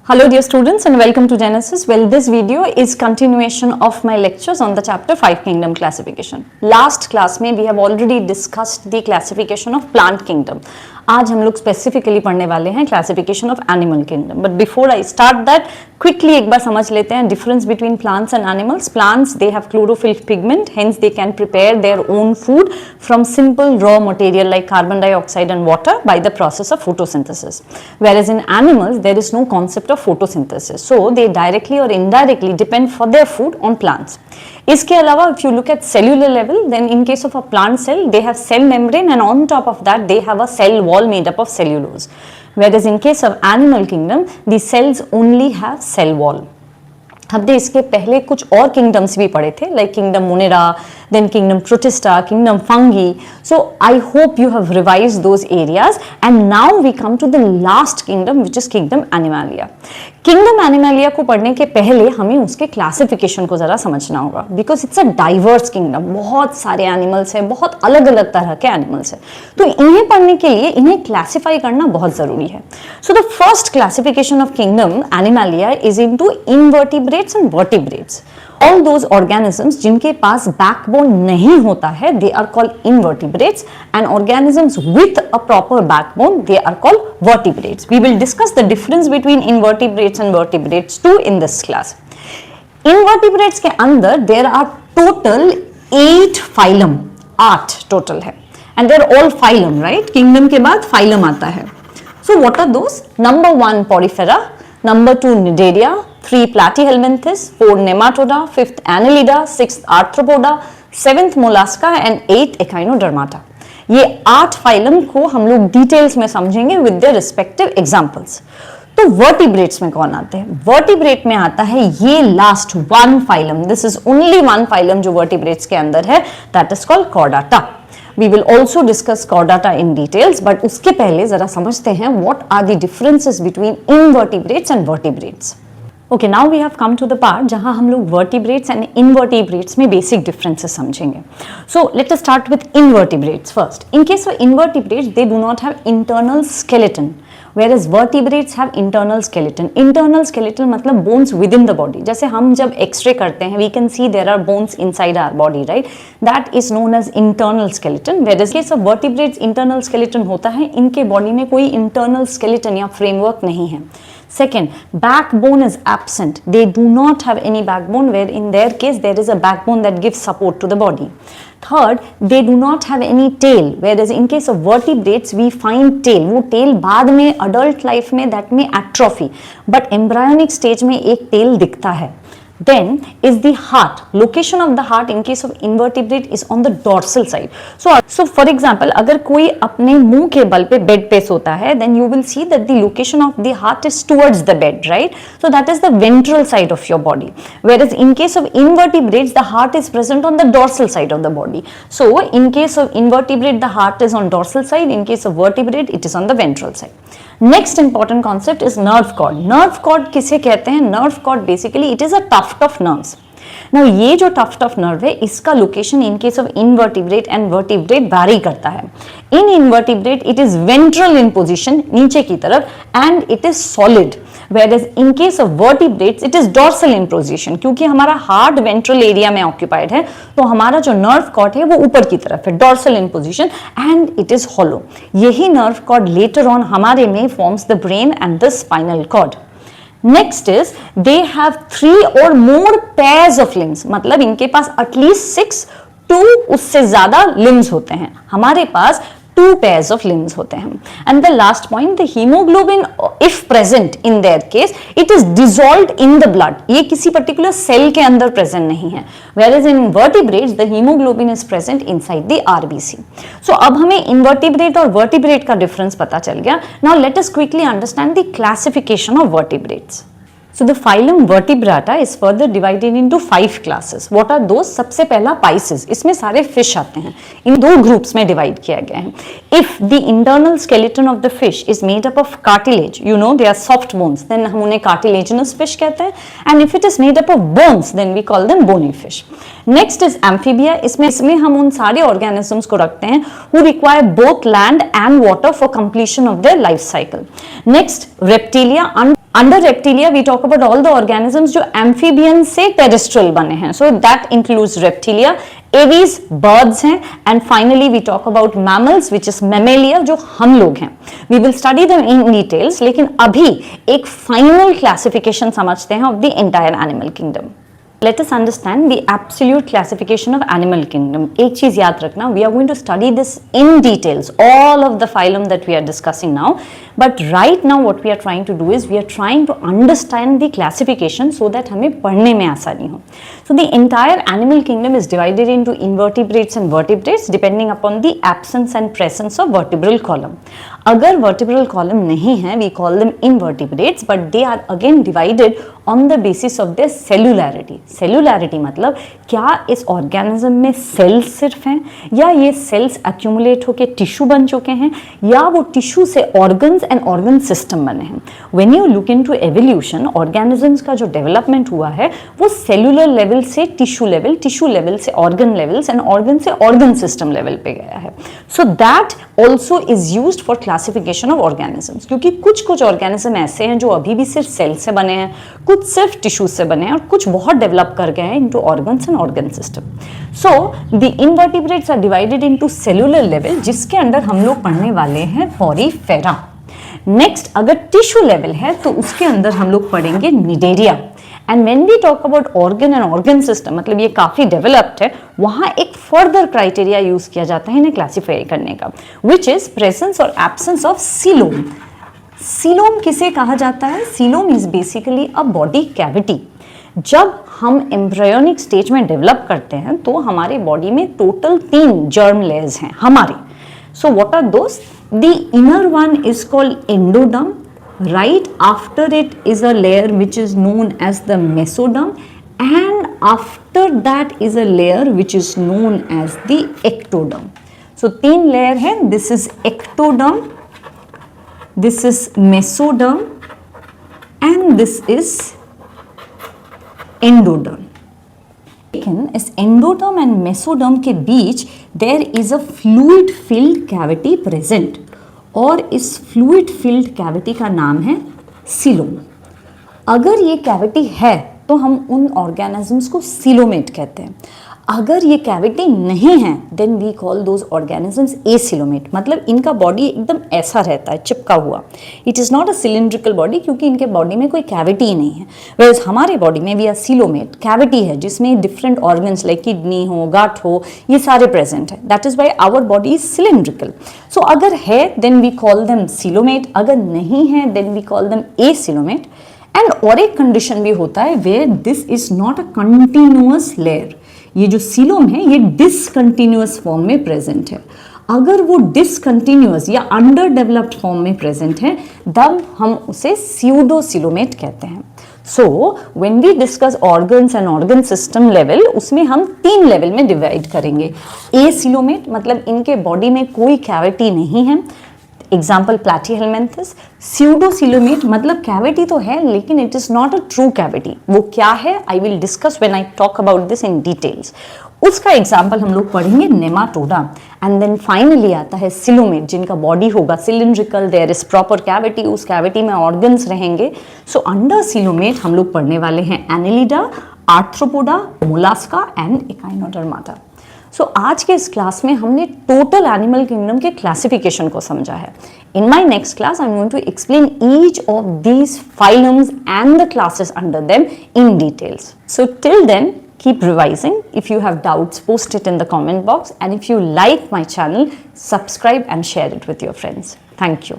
Hello dear students and welcome to Genesis. Well, this video is continuation of my lectures on the chapter 5 kingdom classification. Last class में we have already discussed the classification of plant kingdom. आज हम लोग specifically पढ़ने वाले हैं classification of animal kingdom. But before I start that quickly एक बार समझ लेते हैं difference between plants and animals. Plants they have chlorophyll pigment, hence they can prepare their own food from simple raw material like carbon dioxide and water by the process of photosynthesis. whereas in animals there is no concept of photosynthesis, so they directly or indirectly depend for their food on plants. इसके अलावा if you look at cellular level, then in case of a plant cell they have cell membrane and on top of that they have a cell wall made up of cellulose, whereas in case of animal kingdom the cells only have cell wall. हमने इसके पहले कुछ और kingdoms भी पढ़े थे like kingdom Monera, then kingdom protista, kingdom fungi. So I hope you have revised those areas and now we come to the last kingdom which is kingdom animalia. Kingdom animalia को पढ़ने के पहले हमें उसके classification को जरा समझना होगा because it's a diverse kingdom. बहुत सारे एनिमल्स हैं, बहुत अलग अलग तरह के एनिमल्स हैं, तो इन्हें पढ़ने के लिए इन्हें क्लासिफाई करना बहुत जरूरी है. So the first classification of kingdom animalia is into invertebrates and vertebrates. All those organisms जिनके पास बैकबोन नहीं होता है they are called invertebrates, and organisms with a proper backbone they are called vertebrates. We will discuss the difference between invertebrates and vertebrates too in this class. Invertebrates के अंदर there are total 8 phylum, 8 total है, and they are all phylum, right? Kingdom के बाद phylum आता है. So what are those? Number 1 Porifera, number 2 Nidaria, 3 Platyhelminthes, 4 Nematoda, 5th Annelida, 6th Arthropoda, 7th Mollusca and 8th Echinodermata. ये 8 phylum को हम लोग details में समझेंगे विद देयर रिस्पेक्टिव एग्जांपल्स. तो वर्टिब्रेट्स में कौन आते हैं? वर्टिब्रेट में आता है ये last 1 phylum. This is only 1 phylum जो वर्टिब्रेट्स के अंदर है, that is called Chordata. We will also discuss Chordata in details, but उसके पहले जरा समझते हैं what are the differences between invertebrates and vertebrates. Okay, now we have come to the part जहाँ हम लोग vertebrates and invertebrates में basic differences समझेंगे. So let us start with invertebrates first. In case of invertebrates, they do not have internal skeleton, whereas vertebrates have internal skeleton. Internal skeleton मतलब bones within the body. जैसे हम जब x ray करते हैं, we can see there are bones inside our body, right? That is known as internal skeleton. Whereas in case of vertebrates, internal skeleton होता है, इनके body में कोई internal skeleton या framework नहीं है. Second, backbone is absent. They do not have any backbone, where in their case there is a backbone that gives support to the body. Third, they do not have any tail, whereas in case of vertebrates we find tail. वो tail बाद में adult life में that may atrophy, but embryonic stage में एक tail दिखता है. Then is the heart. Location of the heart in case of invertebrate is on the dorsal side. So for example, अगर कोई अपने मुंह के बल पे बेड पे सोता है, then you will see that the location of the heart is towards the bed, right? So that is the ventral side of your body. Whereas in case of invertebrates, the heart is present on the dorsal side of the body. So in case of invertebrate, the heart is on dorsal side. In case of vertebrate, it is on the ventral side. Next important concept is nerve cord. Nerve cord किसे कहते हैं? Nerve cord basically it is a tuft of nerves. Now ये जो tuft of nerve है, इसका location in case of invertebrate and vertebrate vary करता है. In invertebrate it is ventral in position, नीचे की तरफ, and it is solid. Whereas in case of vertebrates it is dorsal in position. क्योंकि हमारा heart ventral area में occupied है, तो हमारा जो नर्व कॉर्ड है वो ऊपर की तरफ है, dorsal in position, and it is hollow. यही नर्व कॉर्ड later on हमारे में forms the brain and the spinal cord. Next is they have 3 or more pairs of limbs. मतलब इनके पास at least 6 to उससे ज्यादा limbs होते हैं. हमारे पास 2 pairs of limbs होते हैं. And the last point, the hemoglobin, if present in their case, it is dissolved in the blood. ये किसी particular cell के अंदर present नहीं है. Whereas in vertebrates, the hemoglobin is present inside the RBC. So अब हमें invertebrate और vertebrate का difference पता चल गया. Now let us quickly understand the classification of vertebrates. So the phylum Vertebrata is further divided into 5 classes. What are those? सबसे पहला Pisces. इसमें सारे fish आते हैं. इन 2 groups में divide किया गया है. If the internal skeleton of the fish is made up of cartilage, you know they are soft bones, then हम उन्हें cartilaginous fish कहते हैं. And if it is made up of bones, then we call them bony fish. Next is Amphibia. इसमें हम उन सारे organisms को रखते हैं who require both land and water for completion of their life cycle. Next, Reptilia. Under Reptilia we talk about all the organisms जो amphibian से terrestrial बने हैं, so that includes Reptilia, Aves birds हैं, and finally we talk about mammals which is Mammalia जो हम लोग हैं. We will study them in details, लेकिन अभी एक फाइनल क्लासिफिकेशन समझते हैं of the entire animal kingdom. Let us understand the absolute classification of animal kingdom. एक चीज याद रखना, we are going to study this in details, all of the phylum that we are discussing now. But right now what we are trying to do is we are trying to understand the classification so that हमें पढ़ने में आसानी हो. So the entire animal kingdom is divided into invertebrates and vertebrates depending upon the absence and presence of vertebral column. अगर vertebral column नहीं है, we call them invertebrates, but they are again divided on the basis of their cellularity. सेलुलैरिटी मतलब क्या इस organism में sales सिर्फ हैं, या ये सेल्स एक्यूमुलेट होकर टिश्यू बन चुके हैं, या वो टिश्यू से ऑर्गन्स एंड ऑर्गन सिस्टम बने हैं. When you look into evolution, organisms का जो डेवलपमेंट हुआ है वो सेलुलर लेवल से टिश्यू लेवल से ऑर्गन लेवल्स एंड ऑर्गन से ऑर्गन सिस्टम लेवल पे गया है. So that also is used for classification of organisms, क्योंकि कुछ ऑर्गेनिज्म ऐसे हैं जो अभी भी सिर्फ सेल से बने हैं, कुछ सिर्फ टिश्यू से बने हैं, और कुछ बहुत डेवलप कर गए हैं into organs and organ system. So the invertebrates are divided into cellular level, जिसके अंदर हम लोग पढ़ने वाले हैं पोरीफेरा. नेक्स्ट अगर टिश्यू लेवल है तो उसके अंदर हम लोग पढ़ेंगे cnidaria. And when we talk about organ and organ system, मतलब ये काफी डेवलप्ड है, वहां एक फर्दर क्राइटेरिया यूज किया जाता है इन्हें क्लासिफाई करने का, विच इज प्रेजेंस और एब्सेंस ऑफ सीलोम. सीलोम किसे कहा जाता है? Coelom is basically a body cavity. जब हम एम्ब्रायोनिक स्टेज में डेवलप करते हैं तो हमारे बॉडी में टोटल 3 जर्म लेयर्स हैं हमारे. So what are those? The inner one is called endoderm. Right after it is a layer which is known as the mesoderm, and after that is a layer which is known as the ectoderm. So 3 layer है. This is ectoderm, this is mesoderm, and this is endoderm. लेकिन इस endoderm and mesoderm के बीच there is a fluid filled cavity present, और इस fluid filled cavity का नाम है coelom. अगर ये कैविटी है तो हम उन ऑर्गेनिजम्स को सीलोमेट कहते हैं. अगर ये कैविटी नहीं है then we call those organisms acoelomate, मतलब इनका बॉडी एकदम ऐसा रहता है चिपका हुआ. It is not a cylindrical body, क्योंकि इनके बॉडी में कोई कैविटी ही नहीं है. वेयरएज हमारे बॉडी में वी आर सीलोमेट, कैविटी है जिसमें डिफरेंट ऑर्गन्स लाइक किडनी हो, गाट हो, ये सारे प्रेजेंट है. That is why our body is cylindrical. So अगर है then we call them coelomate, अगर नहीं है then we call them acoelomate. And और एक कंडीशन भी होता है where this is not a continuous layer. ये जो सीलोम है ये डिसकंटिन्यूअस फॉर्म में प्रेजेंट है. अगर वो डिसकंटिन्यूअस या अंडर डेवलप्ड फॉर्म में प्रेजेंट है तब हम उसे स्यूडोसिलोमेट कहते हैं. So when we discuss organs and organ system level, उसमें हम 3 लेवल में डिवाइड करेंगे. एसिलोमेट मतलब इनके बॉडी में कोई कैविटी नहीं है, एग्जाम्पल प्लैटीहेलमिन्थस. स्यूडोसिलोमेट मतलब कैविटी तो है लेकिन it is not a true cavity. वो क्या है I will discuss when I talk about this in details. उसका एग्जाम्पल हम लोग पढ़ेंगे नेमाटोडा. एंड देन फाइनली आता है सिलोमेट, जिनका बॉडी होगा cylindrical, there is proper cavity, उस कैविटी में ऑर्गन्स रहेंगे. सो अंडर सिलोमेट हम लोग पढ़ने वाले हैं Annelida, Arthropoda, Mollusca and Echinodermata. So आज के इस क्लास में हमने टोटल एनिमल किंगडम के क्लासिफिकेशन को समझा है. In my next class I am going to explain each of these phylums and the classes under them in details. So till then keep revising. If you have doubts, post it in the comment box, and if you like my channel, subscribe and share it with your friends. Thank you.